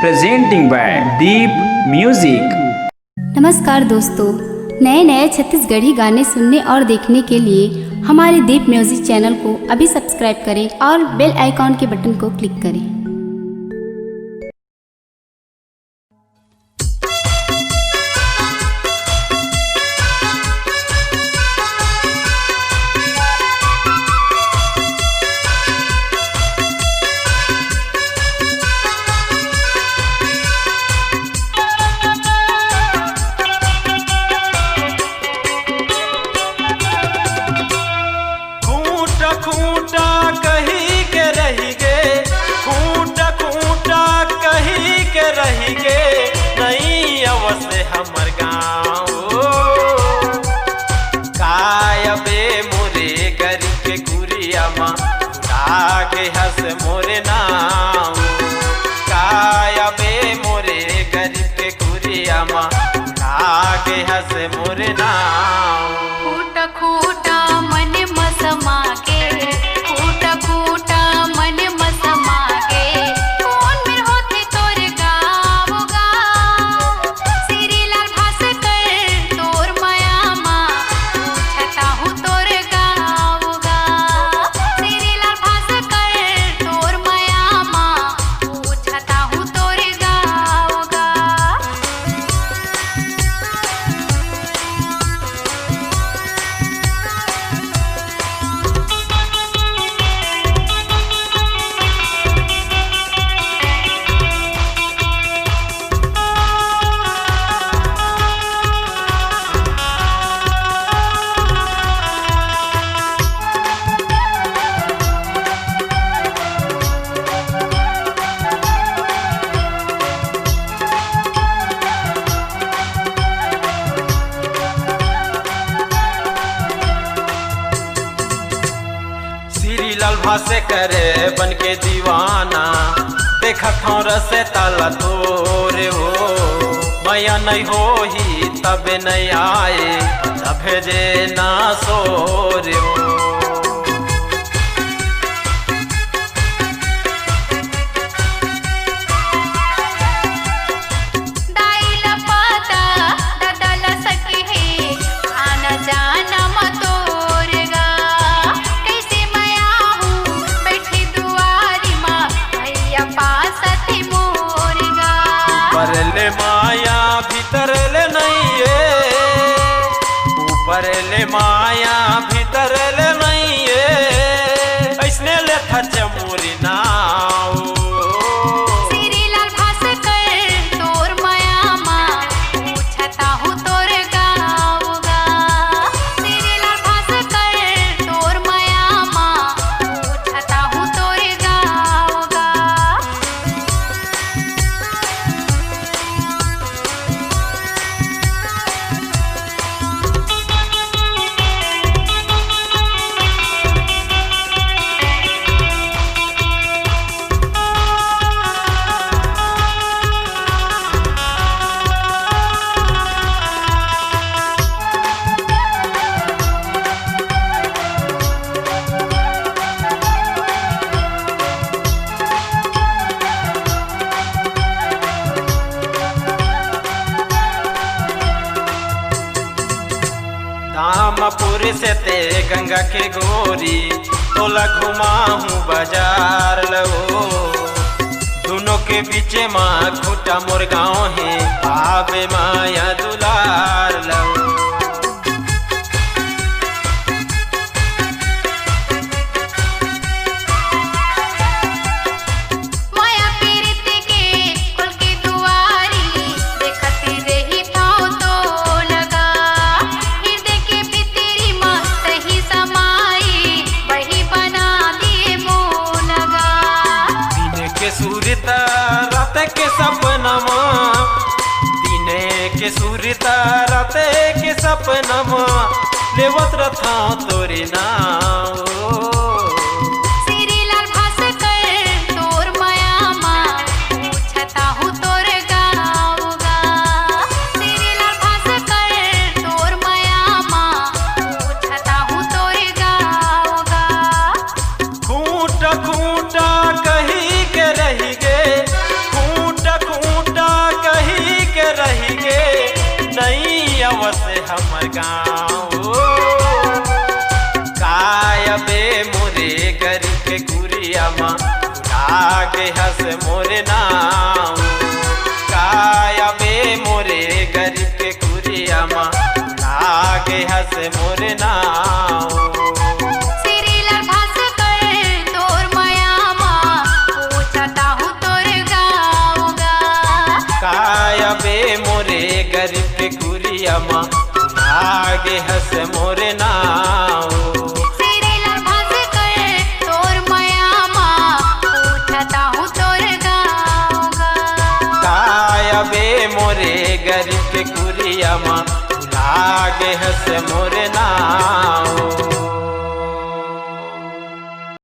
presenting by Deep Music। नमस्कार दोस्तों, नए नए छत्तीसगढ़ी गाने सुनने और देखने के लिए हमारे दीप म्यूजिक चैनल को अभी सब्सक्राइब करें और बेल आइकॉन के बटन को क्लिक करें। खूंटा कहीं के रही गे, खूंटा कहीं के रही गे, नहीं अवश्य हमर गाँव कायबे मोरे गरीब के गुरिया माँ आगे हंस मोरे नाम, कायबे मोरे गरीब के गुरिया माँ आगे हंस मोरे नाम। खूटा खूटा मन मसमा के, खूटा खूटा मन मसमा के, कौन में होते तोर गाँव गाँव, श्री लाल भास्कर तोर माया माँ पूछता हूँ तोर गाँव गाँव, श्री लाल भास्कर तोर माया माँ पूछता हूँ तोर गाँव गाँव। श्री लाल भासे करे बन के दीवाना, देखत हूँ रसे ताला तोरे हो, मैया नहीं हो ही तबे नहीं आए, तबे जे ना सोरे हो। दाईला पाता दादाला सखी है, आना जाना मतोरगा, कैसे मैं हूँ बैठी दुआरी माँ भैया पास थी मोरगा। ऊपर ले माया भीतर ले नहीं है, ऊपर ले माया भीतर ले नहीं है, ऐसने ले थच मोरी नाव। श्री लाल भास्कर तोर माया माँ पूछता हूँ तोर गाँव गाँव, श्री लाल भास्कर तोर माया माँ पूछता हूँ तोर गाँव गाँव। दामपुर से ते गंगा के गोरी, तोला घुमा हूँ बाजार लगो, दोनों के बीच माँ खूटा मोर गाँव है, आवे माया दुलार लगो। माया पीरित के कुल की दुआरी, देखती रही थाओ तो लगा, हृदय के भीतरी मस्त ही समाई, वही बना दिए मोनगा। दिन के सूरता रात के सपनमा, दिन के सूरता रात के सपनमा, लेवत रथा तोरे नाव। श्री लाल भास्कर तोर माया माँ पूछता हूँ तोर गाँव गाँव, श्री लाल भास्कर तोर माया माँ पूछता हूँ तोर गाँव गाँव। खूंटा खूंटा कहीं के रही गे, खूंटा खूंटा गाँव कायबे मोरे गरीब के गुरिया माँ लागे हस मोरे नाम कायबे मोरे गरीब के गुरिया माँ लागे हस मोरे नाम श्रीलाल भास्कर तोर माया माँ पूछता हूँ तोर गाँव गा कायबे मोरे गरीब के गुरिया माँ लागे हस मोरे नाम श्रीलाल भास्कर तोर माया माँ पूछता हूँ तोर गाँव गा कायबे मोरे गरीब के गुरिया माँ लागे हस मोरे नाम